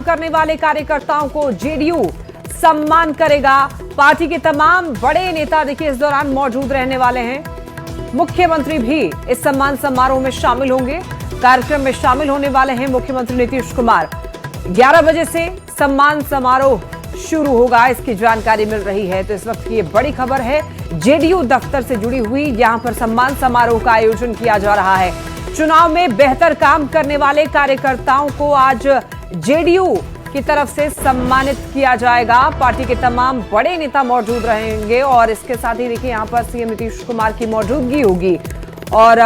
करने वाले कार्यकर्ताओं को जेडीयू सम्मान करेगा। पार्टी के तमाम बड़े नेता देखिए इस दौरान मौजूद रहने वाले हैं। मुख्यमंत्री भी इस सम्मान समारोह में शामिल होंगे। कार्यक्रम में शामिल होने वाले हैं मुख्यमंत्री नीतीश कुमार। 11 बजे से सम्मान समारोह शुरू होगा, इसकी जानकारी मिल रही है। तो इस वक्त की ये बड़ी खबर है, जेडीयू दफ्तर से जुड़ी हुई। यहां पर सम्मान समारोह का आयोजन किया जा रहा है। चुनाव में बेहतर काम करने वाले कार्यकर्ताओं को आज जेडीयू की तरफ से सम्मानित किया जाएगा। पार्टी के तमाम बड़े नेता मौजूद रहेंगे और इसके साथ ही देखिए यहां पर सीएम नीतीश कुमार की मौजूदगी होगी। और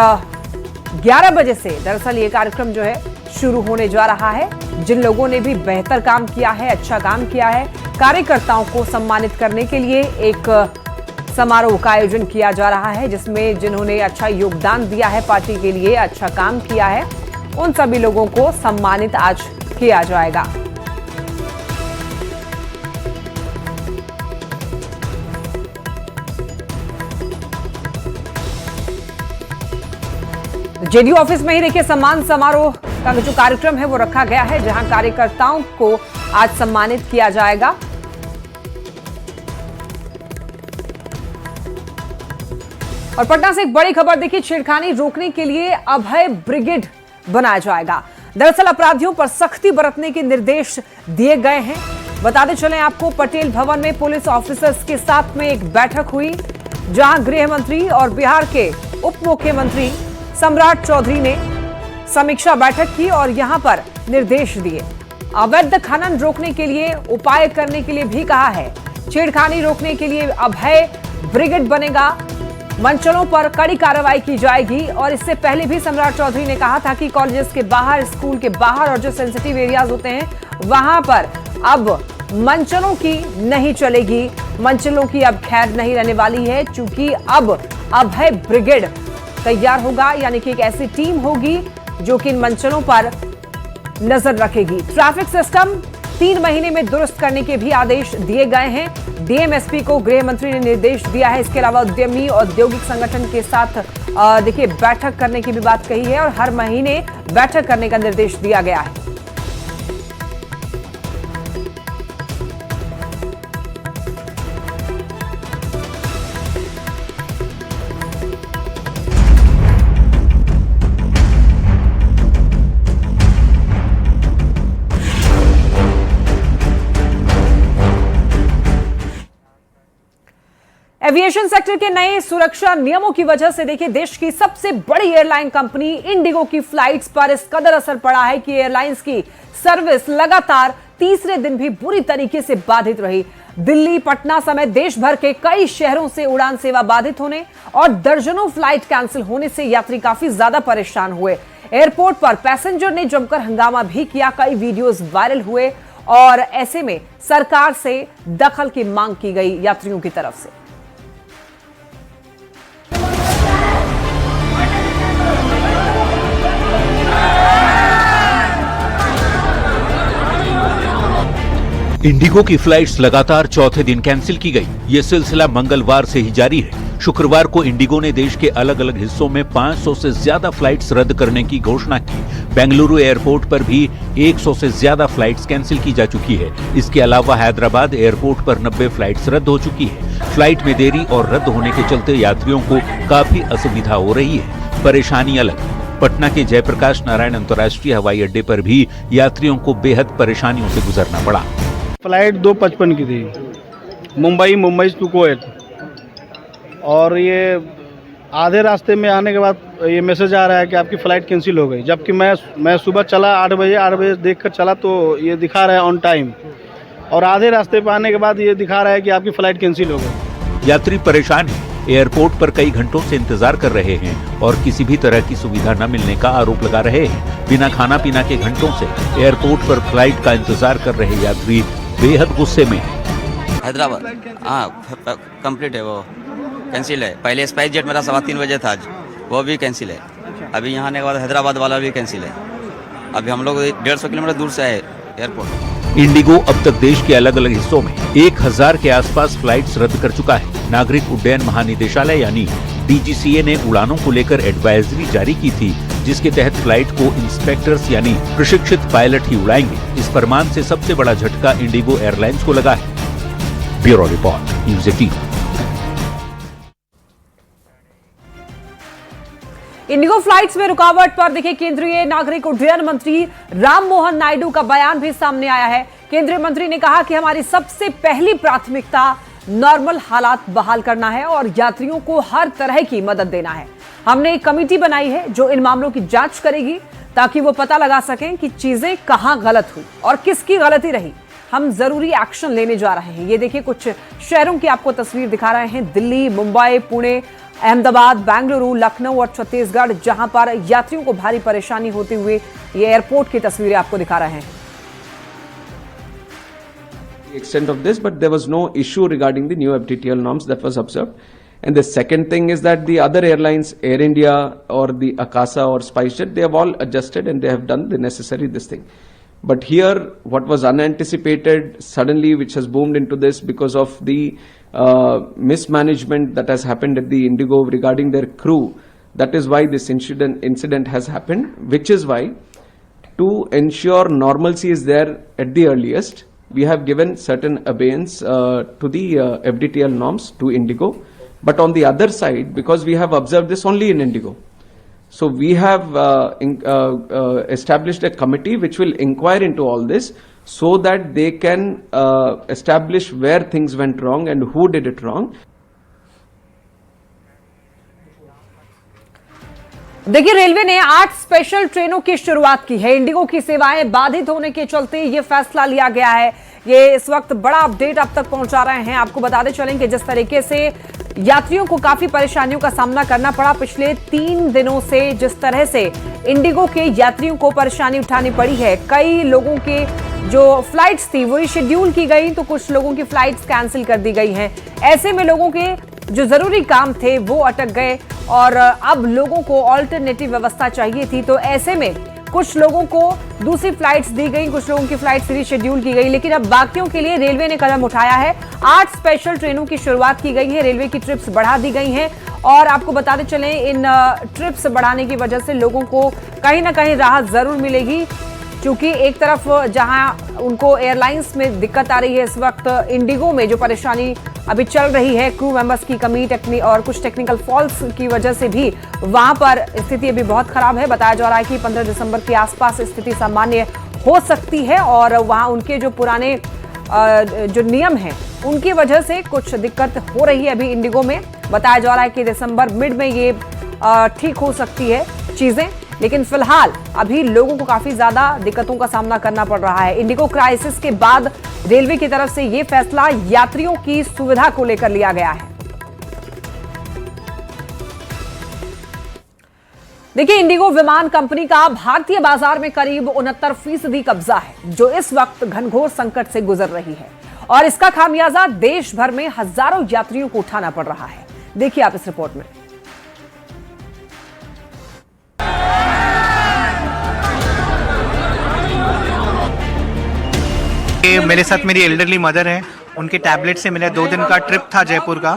11 बजे से दरअसल ये कार्यक्रम जो है शुरू होने जा रहा है। जिन लोगों ने भी बेहतर काम किया है, अच्छा काम किया है, कार्यकर्ताओं को सम्मानित करने के लिए एक समारोह का आयोजन किया जा रहा है, जिसमें जिन्होंने अच्छा योगदान दिया है, पार्टी के लिए अच्छा काम किया है, उन सभी लोगों को सम्मानित आज किया जाएगा। जेडीयू ऑफिस में ही देखिए सम्मान समारोह का जो कार्यक्रम है वो रखा गया है, जहां कार्यकर्ताओं को आज सम्मानित किया जाएगा। और पटना से एक बड़ी खबर देखिए, छेड़खानी रोकने के लिए अभय ब्रिगेड बनाया जाएगा। दरअसल अपराधियों पर सख्ती बरतने के निर्देश दिए गए हैं। बताते चलें आपको, पटेल भवन में पुलिस ऑफिसर्स के साथ में एक बैठक हुई, जहां गृह मंत्री और बिहार के उप मुख्यमंत्री सम्राट चौधरी ने समीक्षा बैठक की और यहां पर निर्देश दिए। अवैध खनन रोकने के लिए उपाय करने के लिए भी कहा है। छेड़खानी रोकने के लिए अभय ब्रिगेड बनेगा। मंचलों पर कड़ी कार्रवाई की जाएगी। और इससे पहले भी सम्राट चौधरी ने कहा था कि कॉलेजेस के बाहर, स्कूल के बाहर और जो सेंसिटिव एरियाज होते हैं वहां पर अब मंचलों की नहीं चलेगी। मंचलों की अब खैर नहीं रहने वाली है, चूंकि अब अभय ब्रिगेड तैयार होगा, यानी कि एक ऐसी टीम होगी जो कि इन मंचलों पर नजर रखेगी। ट्रैफिक सिस्टम 3 महीने में दुरुस्त करने के भी आदेश दिए गए हैं। डीएमएसपी को गृह मंत्री ने निर्देश दिया है। इसके अलावा उद्यमी औद्योगिक संगठन के साथ देखिए बैठक करने की भी बात कही है और हर महीने बैठक करने का निर्देश दिया गया है। एविएशन सेक्टर के नए सुरक्षा नियमों की वजह से देखिए देश की सबसे बड़ी एयरलाइन कंपनी इंडिगो की फ्लाइट्स पर इस कदर असर पड़ा है कि एयरलाइंस की सर्विस लगातार तीसरे दिन भी बुरी तरीके से बाधित रही। दिल्ली, पटना समेत देश भर के कई शहरों से उड़ान सेवा बाधित होने और दर्जनों फ्लाइट कैंसिल होने से यात्री काफी ज्यादा परेशान हुए। एयरपोर्ट पर पैसेंजर ने जमकर हंगामा भी किया। कई वीडियोस वायरल हुए और ऐसे में सरकार से दखल की मांग की गई यात्रियों की तरफ से। इंडिगो की फ्लाइट्स लगातार चौथे दिन कैंसिल की गई। ये सिलसिला मंगलवार से ही जारी है। शुक्रवार को इंडिगो ने देश के अलग अलग हिस्सों में 500 से ज्यादा फ्लाइट्स रद्द करने की घोषणा की। बेंगलुरु एयरपोर्ट पर भी 100 से ज्यादा फ्लाइट्स कैंसिल की जा चुकी है। इसके अलावा हैदराबाद एयरपोर्ट पर 90 फ्लाइट्स रद्द हो चुकी है। फ्लाइट में देरी और रद्द होने के चलते यात्रियों को काफी असुविधा हो रही है। परेशानी अलग, पटना के जयप्रकाश नारायण अंतर्राष्ट्रीय हवाई अड्डे पर भी यात्रियों को बेहद परेशानियों से गुजरना पड़ा। फ्लाइट 2:55 की थी, मुंबई टू कोएट, और ये आधे रास्ते में आने के बाद ये मैसेज आ रहा है कि आपकी फ़्लाइट कैंसिल हो गई। जबकि मैं सुबह चला 8 बजे देखकर चला तो ये दिखा रहा है ऑन टाइम, और आधे रास्ते पर आने के बाद ये दिखा रहा है कि आपकी फ़्लाइट कैंसिल हो गई। यात्री परेशान हैं। एयरपोर्ट पर कई घंटों से इंतजार कर रहे हैं और किसी भी तरह की सुविधा न मिलने का आरोप लगा रहे हैं। बिना खाना पीना के घंटों से एयरपोर्ट पर फ्लाइट का इंतजार कर रहे यात्री बेहद गुस्से में हैं। हैदराबाद कंप्लीट है, वो कैंसिल है। पहले स्पाइस जेट मेरा 3:15 बजे था, आज वो भी कैंसिल है। अभी यहाँ आने के बाद हैदराबाद वाला भी कैंसिल है। अभी हम लोग 150 किलोमीटर दूर से आए एयरपोर्ट। इंडिगो अब तक देश के अलग अलग हिस्सों में 1000 के आसपास फ्लाइट्स रद्द कर चुका है। नागरिक उड्डयन महानिदेशालय यानी डीजीसीए ने उड़ानों को लेकर एडवाइजरी जारी की थी, जिसके तहत फ्लाइट को इंस्पेक्टर्स यानी प्रशिक्षित पायलट ही उड़ाएंगे। इस फरमान से सबसे बड़ा झटका इंडिगो एयरलाइंस को लगा है। Bureau report, news 18। Indigo flights में रुकावट पर देखिए केंद्रीय नागरिक उड्डयन मंत्री राममोहन नायडू का बयान भी सामने आया है। केंद्रीय मंत्री ने कहा कि हमारी सबसे पहली प्राथमिकता नॉर्मल हालात बहाल करना है और यात्रियों को हर तरह की मदद देना है। हमने एक कमेटी बनाई है जो इन मामलों की जांच करेगी ताकि वो पता लगा सकें कि चीजें कहां गलत हुई और किसकी गलती रही। हम जरूरी एक्शन लेने जा रहे हैं। ये देखिए कुछ शहरों की आपको तस्वीर दिखा रहे हैं, दिल्ली, मुंबई, पुणे, अहमदाबाद, बेंगलुरु, लखनऊ और छत्तीसगढ़, जहां पर यात्रियों को भारी परेशानी होते हुए ये एयरपोर्ट की तस्वीरें आपको दिखा रहे हैं। Extent of this, but there was no issue regarding the new FDTL norms that was observed. And the second thing is that the other airlines, Air India or the Akasa or SpiceJet, they have all adjusted and they have done the necessary this thing. But here, what was unanticipated suddenly, which has boomed into this because of the mismanagement that has happened at the Indigo regarding their crew, that is why this incident has happened, which is why to ensure normalcy is there at the earliest, we have given certain abeyance to the FDTL norms to Indigo. But on the other side, because we have observed this only in Indigo, so we have established a committee which will inquire into all this so that they can establish where things went wrong and who did it wrong. देखिए railway ने 8 special ट्रेनों की शुरुआत की है। Indigo की सेवाएं बाधित होने के चलते ये फैसला लिया गया है। ये इस वक्त बड़ा अपडेट अब तक पहुंचा रहे हैं। आपको बताते चलें कि जिस तरीके से यात्रियों को काफी परेशानियों का सामना करना पड़ा पिछले 3 दिनों से, जिस तरह से इंडिगो के यात्रियों को परेशानी उठानी पड़ी है। कई लोगों के जो फ्लाइट्स थी वो शेड्यूल की गई, तो कुछ लोगों की फ्लाइट्स कैंसिल कर दी गई हैं। ऐसे में लोगों के जो जरूरी काम थे वो अटक गए और अब लोगों को ऑल्टरनेटिव व्यवस्था चाहिए थी। तो ऐसे में कुछ लोगों को दूसरी फ्लाइट्स दी गई, कुछ लोगों की फ्लाइट्स रीशेड्यूल की गई, लेकिन अब बाकियों के लिए रेलवे ने कदम उठाया है। 8 स्पेशल ट्रेनों की शुरुआत की गई है, रेलवे की ट्रिप्स बढ़ा दी गई हैं और आपको बताते चलें इन ट्रिप्स बढ़ाने की वजह से लोगों को कहीं ना कहीं राहत जरूर मिलेगी, क्योंकि एक तरफ जहां उनको एयरलाइंस में दिक्कत आ रही है इस वक्त, इंडिगो में जो परेशानी अभी चल रही है, क्रू मेंबर्स की कमी और कुछ टेक्निकल फॉल्ट्स की वजह से भी वहां पर स्थिति अभी बहुत खराब है। बताया जा रहा है कि 15 दिसंबर के आसपास स्थिति सामान्य हो सकती है और वहां उनके जो पुराने जो नियम हैं उनकी वजह से कुछ दिक्कत हो रही है अभी इंडिगो में। बताया जा रहा है कि दिसंबर मिड में ये ठीक हो सकती है चीजें, लेकिन फिलहाल अभी लोगों को काफी ज्यादा दिक्कतों का सामना करना पड़ रहा है। इंडिगो क्राइसिस के बाद रेलवे की तरफ से यह फैसला यात्रियों की सुविधा को लेकर लिया गया है। देखिए इंडिगो विमान कंपनी का भारतीय बाजार में करीब 69% कब्जा है, जो इस वक्त घनघोर संकट से गुजर रही है और इसका खामियाजा देश भर में हजारों यात्रियों को उठाना पड़ रहा है। देखिए आप इस रिपोर्ट में। मेरे साथ मेरी एल्डरली मदर है, उनके टैबलेट से मेरा 2 दिन का ट्रिप था जयपुर का,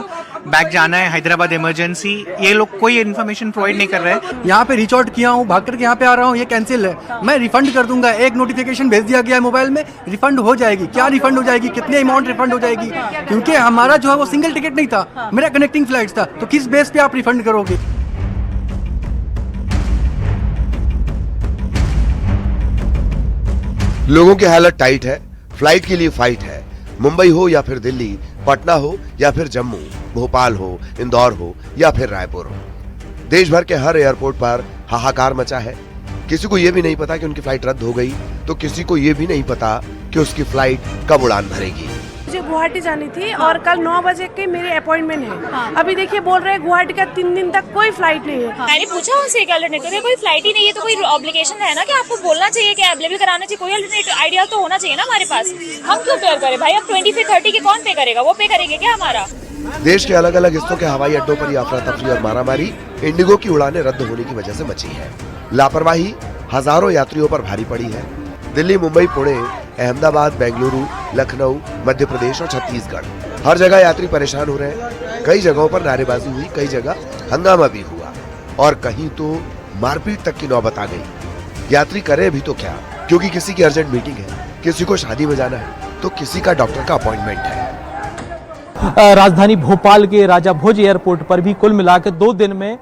बैक जाना है हैदराबाद इमरजेंसी, ये लोग कोई इन्फॉर्मेशन प्रोवाइड नहीं कर रहे हैं। यहाँ पे रीच आउट किया हूँ, भाग करके यहाँ पे आ रहा हूँ, ये कैंसिल है, मैं रिफंड कर दूंगा। एक नोटिफिकेशन भेज दिया गया है मोबाइल में, रिफंड हो जाएगी। क्या रिफंड हो जाएगी, कितने अमाउंट रिफंड हो जाएगी, क्योंकि हमारा जो है वो सिंगल टिकट नहीं था, मेरा कनेक्टिंग फ्लाइट था, तो किस बेस पे आप रिफंड करोगे। लोगों की हालत टाइट है, फ्लाइट के लिए फाइट है। मुंबई हो या फिर दिल्ली, पटना हो या फिर जम्मू, भोपाल हो, इंदौर हो या फिर रायपुर हो, देश भर के हर एयरपोर्ट पर हाहाकार मचा है। किसी को यह भी नहीं पता कि उनकी फ्लाइट रद्द हो गई, तो किसी को यह भी नहीं पता कि उसकी फ्लाइट कब उड़ान भरेगी। मुझे गुवाहाटी जानी थी और कल 9 बजे के मेरे अपॉइंटमेंट है। हाँ। अभी देखिए बोल रहे हैं गुवाहाटी का 3 दिन तक कोई फ्लाइट नहीं है। हाँ। मैंने पूछा उनसे कि अल्टरनेटिव कोई फ्लाइट ही नहीं है, तो कोई ऑब्लिगेशन है ना कि आपको बोलना चाहिए कि अवेलेबल कराना चाहिए, कोई अल्टरनेटिव आइडिया तो होना चाहिए ना हमारे पास। हम क्यों पेयर करें भाई, अब 25-30 के कौन पे करेगा, वो पे करेंगे क्या हमारा। देश के अलग अलग हिस्सों के हवाई अड्डों पर अफरा तफरी और मारामारी इंडिगो की उड़ानें रद्द होने की वजह से मची है। लापरवाही हजारों यात्रियों पर भारी पड़ी है। दिल्ली, मुंबई, पुणे, अहमदाबाद, बेंगलुरु, लखनऊ, मध्य प्रदेश और छत्तीसगढ़, हर जगह यात्री परेशान हो रहे हैं। कई जगहों पर नारेबाजी हुई, कई जगह हंगामा भी हुआ और कहीं तो मारपीट तक की नौबत आ गई। यात्री करे भी तो क्या, क्योंकि किसी की अर्जेंट मीटिंग है, किसी को शादी में जाना है, तो किसी का डॉक्टर का अपॉइंटमेंट है। राजधानी भोपाल के राजा भोज एयरपोर्ट पर भी कुल मिलाकर 2 दिन में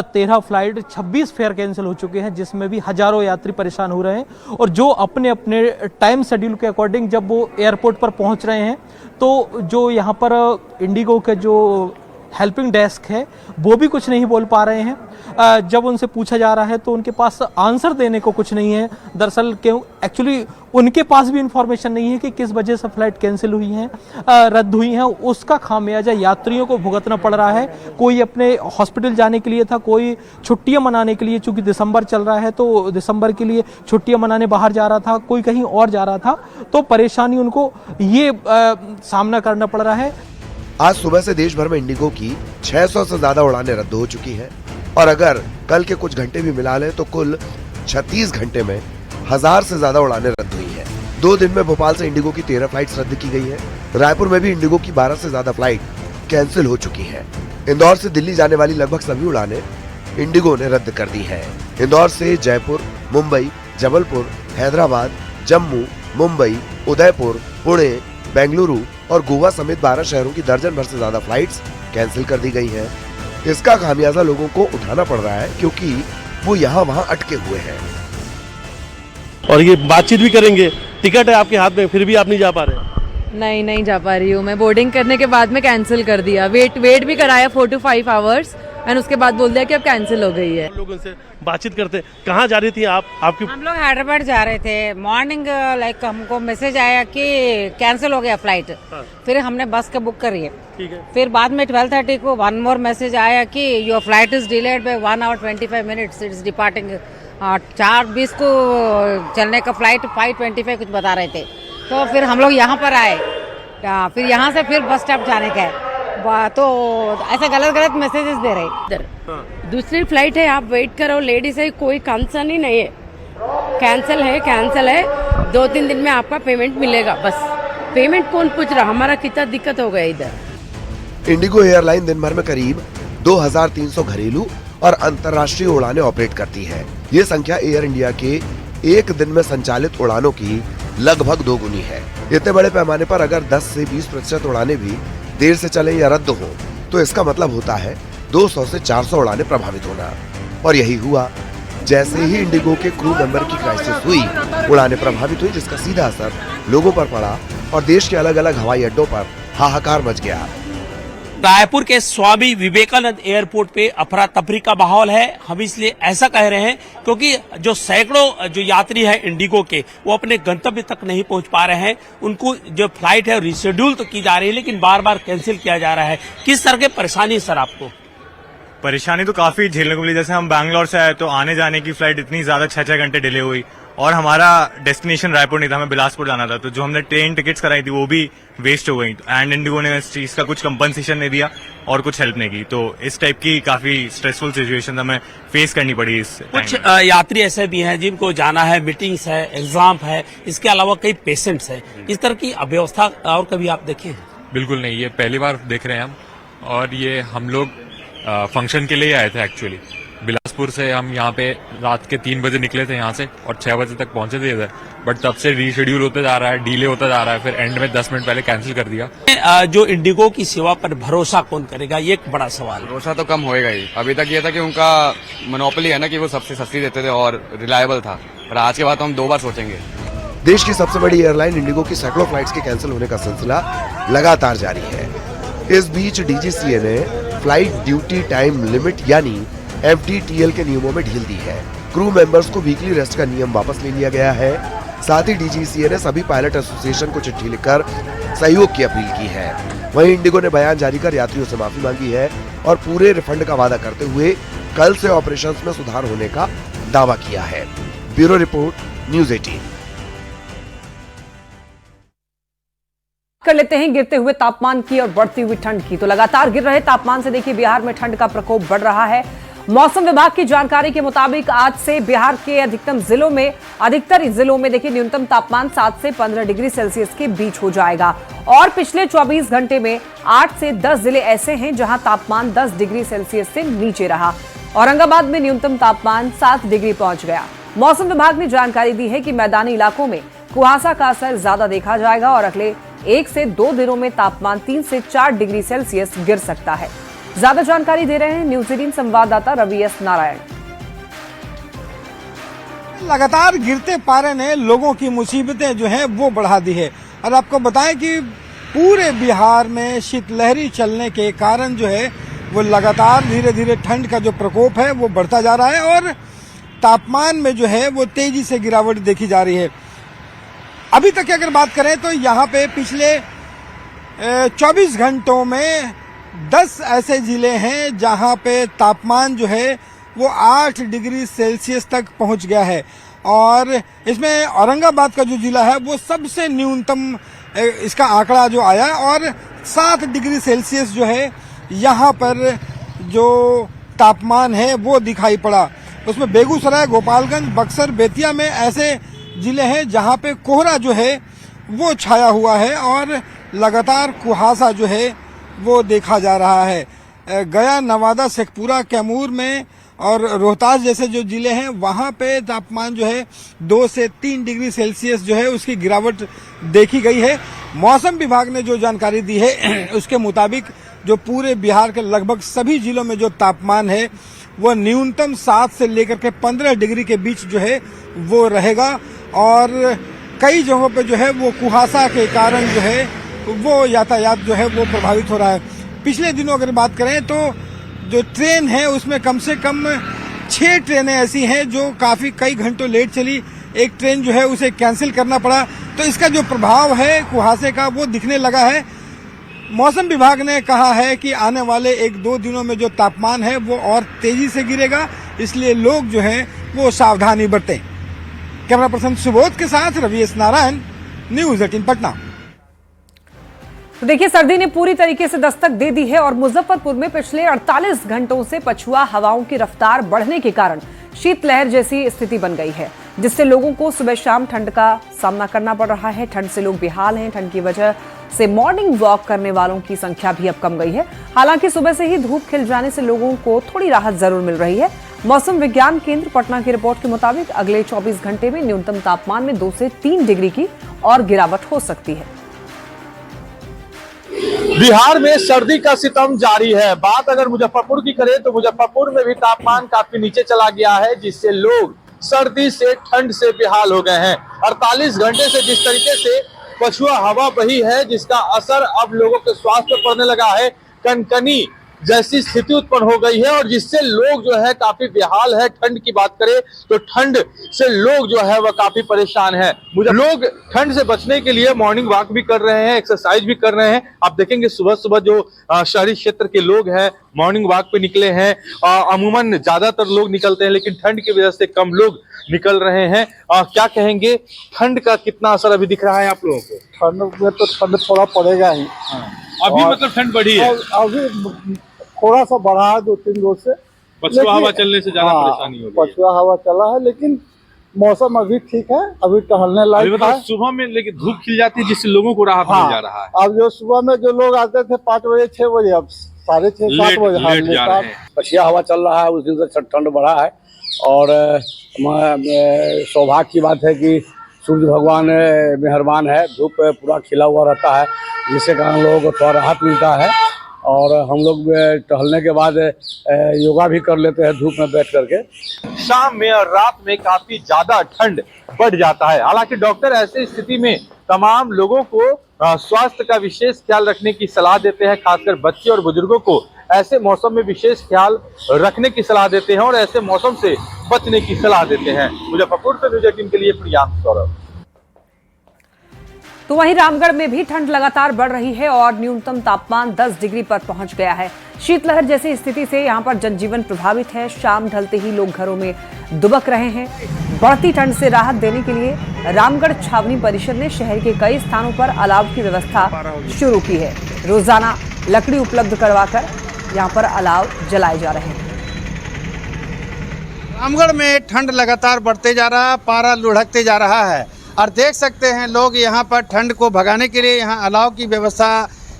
13 फ्लाइट 26 फेयर कैंसिल हो चुके हैं, जिसमें भी हजारों यात्री परेशान हो रहे हैं। और जो अपने अपने टाइम शेड्यूल के अकॉर्डिंग जब वो एयरपोर्ट पर पहुंच रहे हैं, तो जो यहाँ पर इंडिगो के जो हेल्पिंग डेस्क है वो भी कुछ नहीं बोल पा रहे हैं। जब उनसे पूछा जा रहा है तो उनके पास आंसर देने को कुछ नहीं है। दरअसल क्यों एक्चुअली उनके पास भी इंफॉर्मेशन नहीं है कि किस वजह से फ्लाइट कैंसिल हुई हैं, रद्द हुई हैं। उसका खामियाजा यात्रियों को भुगतना पड़ रहा है। कोई अपने हॉस्पिटल जाने के लिए था, कोई छुट्टियां मनाने के लिए, चूंकि दिसंबर चल रहा है तो दिसंबर के लिए छुट्टियां मनाने बाहर जा रहा था, कोई कहीं और जा रहा था, तो परेशानी उनको ये सामना करना पड़ रहा है। आज सुबह से देश भर में इंडिगो की 600 से ज्यादा उड़ानें रद्द हो चुकी हैं और अगर कल के कुछ घंटे भी मिला लें तो कुल 36 घंटे में 1000 से ज्यादा उड़ानें रद्द हुई हैं। 2 दिन में भोपाल से इंडिगो की 13 फ्लाइट्स रद्द की गई है। रायपुर में भी इंडिगो की 12 से ज्यादा फ्लाइट कैंसिल हो चुकी है। इंदौर से दिल्ली जाने वाली लगभग सभी उड़ानें इंडिगो ने रद्द कर दी है। इंदौर से जयपुर, मुंबई, जबलपुर, हैदराबाद, जम्मू, मुंबई, उदयपुर, पुणे, बेंगलुरु और गोवा समेत 12 शहरों की दर्जन भर से ज्यादा फ्लाइट्स कैंसिल कर दी गई हैं। इसका खामियाजा लोगों को उठाना पड़ रहा है क्योंकि वो यहाँ वहाँ अटके हुए हैं। और ये बातचीत भी करेंगे, टिकट है आपके हाथ में, फिर भी आप नहीं जा पा रहे? नहीं जा पा रही हूँ मैं। बोर्डिंग करने के बाद में कैंसिल कर दिया। वेट भी कराया 4 to 5 आवर्स एंड उसके बाद बोल दिया कि अब कैंसिल हो गई है। लोग उनसे बातचीत करते, कहाँ जा रही थी आप? आपकी हम लोग हैदराबाद जा रहे थे। मॉर्निंग लाइक हमको मैसेज आया कि कैंसिल हो गया फ्लाइट। फिर हमने बस का बुक करी है। ठीक है। फिर बाद में 12:30 को 1 more मैसेज आया कि your flight is delayed by 1 hour 25 minutes, it's departing. 4:20 को चलने का फ्लाइट 5:25 कुछ बता रहे थे। तो फिर हम लोग यहाँ पर आए, फिर यहाँ से फिर बस स्टॉप जाने का है, तो ऐसा गलत मैसेजेस दे रहे इधर। दूसरी फ्लाइट है, आप वेट करो। लेडीज है, कोई कंसर्न ही नहीं है। कैंसिल है 2-3 दिन में आपका पेमेंट मिलेगा। बस पेमेंट कौन पूछ रहा, हमारा कितना दिक्कत हो गया इधर। इंडिगो एयरलाइन दिन भर में करीब 2300 घरेलू और अंतर्राष्ट्रीय उड़ानें ऑपरेट करती है। ये संख्या एयर इंडिया के एक दिन में संचालित उड़ानों की लगभग 2 गुनी है। इतने बड़े पैमाने पर अगर 10 से 20% उड़ानें भी देर से चले या रद्द हो तो इसका मतलब होता है 200 से 400 उड़ानें प्रभावित होना। और यही हुआ। जैसे ही इंडिगो के क्रू मेंबर की क्राइसिस हुई, उड़ानें प्रभावित हुई, जिसका सीधा असर लोगों पर पड़ा और देश के अलग अलग हवाई अड्डों पर हाहाकार मच गया। रायपुर के स्वामी विवेकानंद एयरपोर्ट पे अफरा तफरी का माहौल है। हम इसलिए ऐसा कह रहे हैं क्योंकि जो सैकड़ों जो यात्री हैं इंडिगो के, वो अपने गंतव्य तक नहीं पहुंच पा रहे हैं। उनको जो फ्लाइट है रिशेड्यूल तो की जा रही है, लेकिन बार बार कैंसिल किया जा रहा है। किस तरह की परेशानी है सर आपको? परेशानी तो काफी झेलने को मिली। जैसे हम बैंगलोर से आए तो आने जाने की फ्लाइट इतनी ज्यादा 6 घंटे डिले हुई और हमारा डेस्टिनेशन रायपुर नहीं था, हमें बिलासपुर जाना था। तो जो हमने ट्रेन टिकट्स कराई थी वो भी वेस्ट हो गई एंड इंडिगो ने इस चीज का कुछ कंपनसेशन नहीं दिया और कुछ हेल्प नहीं की। तो इस टाइप की काफी स्ट्रेसफुल सिचुएशन हमें फेस करनी पड़ी। इस कुछ यात्री ऐसे भी हैं जिनको जाना है, मीटिंग्स है, एग्जाम है, इसके अलावा कई पेशेंट्स हैं। इस तरह की अव्यवस्था और कभी आप देखे? बिल्कुल नहीं, ये पहली बार देख रहे हैं हम। और ये हम लोग फंक्शन के लिए आए थे एक्चुअली। बिलासपुर से हम यहाँ पे रात के 3 बजे निकले थे यहाँ से और 6 बजे तक पहुंचे थे इधर, बट तब से रीशेड्यूल होता जा रहा है, डिले होता जा रहा है, फिर एंड में 10 मिनट पहले कैंसिल कर दिया। जो इंडिगो की सेवा पर भरोसा कौन करेगा, ये एक बड़ा सवाल। भरोसा तो कम होएगा ही। अभी तक ये था कि उनका मोनोपोली है ना, कि वो सबसे सस्ती देते थे और रिलायबल था, पर आज के बाद तो हम 2 बार सोचेंगे। देश की सबसे बड़ी एयरलाइन इंडिगो की सैकड़ों फ्लाइट्स के कैंसिल होने का सिलसिला लगातार जारी है। इस बीच डीजीसीए ने फ्लाइट ड्यूटी टाइम लिमिट यानी FDTL के नियमों में ढील दी है। क्रू मेंबर्स को वीकली रेस्ट का नियम वापस ले लिया गया है। साथ ही डीजीसीए ने सभी पायलट एसोसिएशन को चिट्ठी लिखकर सहयोग की अपील की है। वहीं इंडिगो ने बयान जारी कर यात्रियों से माफी मांगी है और पूरे रिफंड का वादा करते हुए कल से ऑपरेशंस में सुधार होने का दावा किया है। Bureau report, news 18। कर लेते हैं गिरते हुए तापमान की और बढ़ती हुई ठंड की। तो लगातार गिर रहे तापमान से देखिए बिहार में ठंड का प्रकोप बढ़ रहा है। मौसम विभाग की जानकारी के मुताबिक आज से बिहार के अधिकतर जिलों में देखिए न्यूनतम तापमान 7 से 15 डिग्री सेल्सियस के बीच हो जाएगा। और पिछले 24 घंटे में 8 से 10 जिले ऐसे हैं जहां तापमान 10 डिग्री सेल्सियस से नीचे रहा। औरंगाबाद में न्यूनतम तापमान 7 डिग्री पहुंच गया। मौसम विभाग ने जानकारी दी है कि मैदानी इलाकों में कुहासा का असर ज्यादा देखा जाएगा और अगले 1 से 2 दिनों में तापमान 3 से 4 डिग्री सेल्सियस गिर सकता है। ज्यादा जानकारी दे रहे हैं न्यूज 18 संवाददाता रवि एस नारायण। लगातार गिरते पारे ने लोगों की मुसीबतें जो है वो बढ़ा दी है और आपको बताएं कि पूरे बिहार में शीतलहरी चलने के कारण जो है वो लगातार धीरे धीरे ठंड का जो प्रकोप है वो बढ़ता जा रहा है और तापमान में जो है वो तेजी से गिरावट देखी जा रही है। अभी तक की अगर बात करें तो यहाँ पे पिछले 24 घंटों में 10 ऐसे जिले हैं जहाँ पे तापमान जो है वो 8 डिग्री सेल्सियस तक पहुँच गया है और इसमें औरंगाबाद का जो जिला है वो सबसे न्यूनतम इसका आंकड़ा जो आया और 7 डिग्री सेल्सियस जो है यहाँ पर जो तापमान है वो दिखाई पड़ा। उसमें बेगूसराय, गोपालगंज, बक्सर, बेतिया में ऐसे जिले हैं जहाँ पे कोहरा जो है वो छाया हुआ है और लगातार कुहासा जो है वो देखा जा रहा है। गया, नवादा, शेखपुरा, कैमूर में और रोहतास जैसे जो जिले हैं वहाँ पे तापमान जो है 2 से 3 डिग्री सेल्सियस जो है उसकी गिरावट देखी गई है। मौसम विभाग ने जो जानकारी दी है उसके मुताबिक जो पूरे बिहार के लगभग सभी जिलों में जो तापमान है वो न्यूनतम 7 से लेकर के 15 डिग्री के बीच जो है वो रहेगा और कई जगहों पे जो है वो कुहासा के कारण जो है वो यातायात जो है वो प्रभावित हो रहा है। पिछले दिनों अगर बात करें तो जो ट्रेन है उसमें कम से कम 6 ट्रेनें ऐसी हैं जो काफी कई घंटों लेट चली। एक ट्रेन जो है उसे कैंसिल करना पड़ा, तो इसका जो प्रभाव है कुहासे का वो दिखने लगा है। मौसम विभाग ने कहा है कि आने वाले 1-2 दिनों में जो तापमान है वो और तेजी से गिरेगा, इसलिए लोग जो हैं वो सावधानी बरतें। कैमरा पर्सन सुबोध के साथ रवि एस नारायण, न्यूज 18 पटना। तो देखिए, सर्दी ने पूरी तरीके से दस्तक दे दी है और मुजफ्फरपुर में पिछले 48 घंटों से पछुआ हवाओं की रफ्तार बढ़ने के कारण शीतलहर जैसी स्थिति बन गई है, जिससे लोगों को सुबह शाम ठंड का सामना करना पड़ रहा है। ठंड से लोग बेहाल हैं। ठंड की वजह से मॉर्निंग वॉक करने वालों की संख्या भी अब कम गई है। हालांकि सुबह से ही धूप खिल जाने से लोगों को थोड़ी राहत जरूर मिल रही है। मौसम विज्ञान केंद्र पटना की रिपोर्ट के मुताबिक अगले 24 घंटे में न्यूनतम तापमान में 2 से 3 डिग्री की और गिरावट हो सकती है। बिहार में सर्दी का सितम जारी है। बात अगर मुजफ्फरपुर की करें तो मुजफ्फरपुर में भी तापमान काफी नीचे चला गया है, जिससे लोग सर्दी से, ठंड से बेहाल हो गए हैं। 48 घंटे से जिस तरीके से पछुआ हवा बही है, जिसका असर अब लोगों के स्वास्थ्य पर पड़ने लगा है। कनकनी जैसी स्थिति उत्पन्न हो गई है और जिससे लोग जो है काफी बेहाल है। ठंड की बात करें तो ठंड से लोग जो है वह काफी परेशान है। लोग ठंड से बचने के लिए मॉर्निंग वॉक भी कर रहे हैं, एक्सरसाइज भी कर रहे हैं। आप देखेंगे सुबह सुबह जो शहरी क्षेत्र के लोग हैं मॉर्निंग वॉक पे निकले हैं। अमूमन ज्यादातर लोग निकलते हैं, लेकिन ठंड की वजह से कम लोग निकल रहे हैं। क्या कहेंगे, ठंड का कितना असर अभी दिख रहा है आप लोगों को? ठंड में तो ठंड थोड़ा पड़ेगा ही। अभी मतलब ठंड बढ़ी है, अभी थोड़ा सा बढ़ा है 2-3 रोज से। पछुआ हवा चलने से ज्यादा परेशानी हो रही है। पछुआ हवा चला है, लेकिन मौसम अभी ठीक है, अभी टहलने लायक है। सुबह में लेकिन धूप खिल जाती है, जिससे लोगों को राहत मिल जा रहा है। अब जो सुबह में जो लोग आते थे 5 बजे 6 बजे, अब 6:30-7 बजे पछुआ हवा चल रहा है। उस दिन से ठंड बढ़ा है और सौभाग्य की बात है कि सूर्य भगवान मेहरबान है। धूप पूरा खिला हुआ रहता है, जिससे कारण लोगों को थोड़ा राहत मिलता है। और हम लोग टहलने के बाद योगा भी कर लेते हैं धूप में बैठ करके। शाम में और रात में काफी ज्यादा ठंड बढ़ जाता है। हालांकि डॉक्टर ऐसी स्थिति में तमाम लोगों को स्वास्थ्य का विशेष ख्याल रखने की सलाह देते हैं। खासकर बच्चे और बुजुर्गों को ऐसे मौसम में विशेष ख्याल रखने की सलाह देते हैं और ऐसे मौसम से बचने की सलाह देते हैं। मुजफ्फरपुर से न्यूज 18 के लिए प्रियांक सौरभ। तो वहीं रामगढ़ में भी ठंड लगातार बढ़ रही है और न्यूनतम तापमान 10 डिग्री पर पहुंच गया है। शीतलहर जैसी स्थिति से यहां पर जनजीवन प्रभावित है। शाम ढलते ही लोग घरों में दुबक रहे हैं। बढ़ती ठंड से राहत देने के लिए रामगढ़ छावनी परिषद ने शहर के कई स्थानों पर अलाव की व्यवस्था शुरू की है। रोजाना लकड़ी उपलब्ध करवाकर यहाँ पर अलाव जलाए जा रहे हैं। रामगढ़ में ठंड लगातार बढ़ते जा रहा है, पारा लुढ़कते जा रहा है और देख सकते हैं लोग यहाँ पर ठंड को भगाने के लिए यहाँ अलाव की व्यवस्था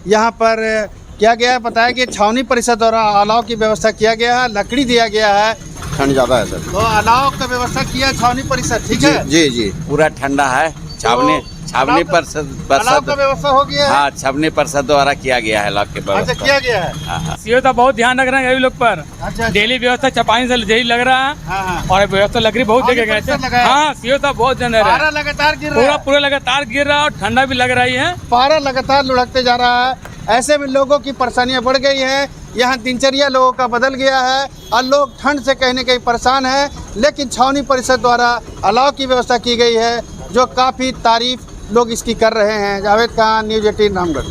यहाँ पर किया गया है। पता है कि छावनी परिषद द्वारा अलाव की व्यवस्था किया गया है, लकड़ी दिया गया है। ठंड ज्यादा है सर, तो अलाव का व्यवस्था किया छावनी परिषद, ठीक है? जी जी पूरा ठंडा है। छावनी अलाव का व्यवस्था हो गया है। हाँ, छावनी परिषद द्वारा किया गया है, अलाव के अच्छा, किया गया है। सीओ तो बहुत ध्यान रख रहे हैं लोग पर। अच्छा, डेली व्यवस्था चपानी से यही लग रहा है। और व्यवस्था लकड़ी बहुत जगह गए थे। हाँ, सीओ तो बहुत जन पारा लगातार गिर रहा है, पूरा लगातार गिर रहा है और ठंडा भी लग रही है। पारा लगातार लुढ़कते जा रहा है। ऐसे में लोगों की परेशानियां बढ़ गई हैं। यहाँ दिनचर्या लोगों का बदल गया है और लोग ठंड से कहीं न कहीं परेशान हैं। लेकिन छावनी परिषद द्वारा अलाव की व्यवस्था की गई है, जो काफ़ी तारीफ लोग इसकी कर रहे हैं। जावेद खान, न्यूज 18 रामगढ़।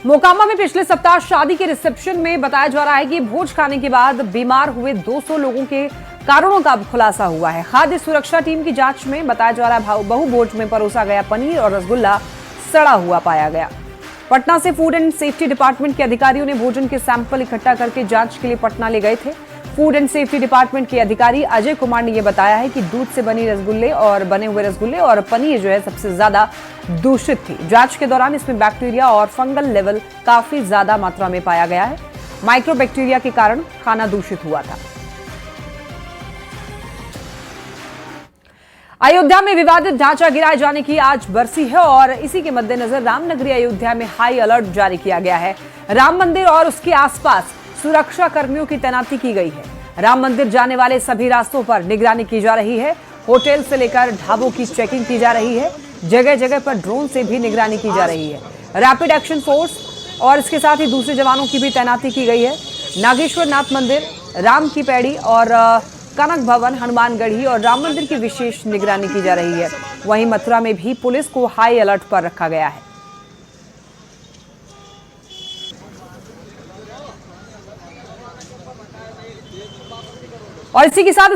मोकामा में पिछले सप्ताह शादी के रिसेप्शन में बताया जा रहा है कि भोज खाने के बाद बीमार हुए 200 लोगों के कारणों का खुलासा हुआ है। खाद्य सुरक्षा टीम की जांच में बताया जा रहा है बहु भोज में परोसा गया पनीर और रसगुल्ला सड़ा हुआ पाया गया। पटना से फूड एंड सेफ्टी डिपार्टमेंट के अधिकारियों ने भोजन के सैंपल इकट्ठा करके जांच के लिए पटना ले गए थे। फूड एंड सेफ्टी डिपार्टमेंट के अधिकारी अजय कुमार ने यह बताया है कि दूध से बनी रसगुल्ले और बने हुए रसगुल्ले और पनीर जो है सबसे ज्यादा दूषित थी। जांच के दौरान इसमें बैक्टीरिया और फंगल लेवल काफी ज्यादा मात्रा में पाया गया है। माइक्रोबैक्टीरिया के कारण खाना दूषित हुआ था। अयोध्या में विवादित ढांचा गिराए जाने की आज बरसी है और इसी के मद्देनजर रामनगरी अयोध्या में हाई अलर्ट जारी किया गया है। राम मंदिर और उसके आसपास सुरक्षा कर्मियों की तैनाती की गई है। राम मंदिर जाने वाले सभी रास्तों पर निगरानी की जा रही है। होटल से लेकर ढाबों की चेकिंग की जा रही है। जगह जगह पर ड्रोन से भी निगरानी की जा रही है। रैपिड एक्शन फोर्स और इसके साथ ही दूसरे जवानों की भी तैनाती की गई है। नागेश्वर नाथ मंदिर, राम की पैड़ी और कनक भवन, हनुमानगढ़ी और राम मंदिर की विशेष निगरानी की जा रही है। वहीं मथुरा में भी पुलिस को हाई अलर्ट पर रखा गया है। और इसी के साथ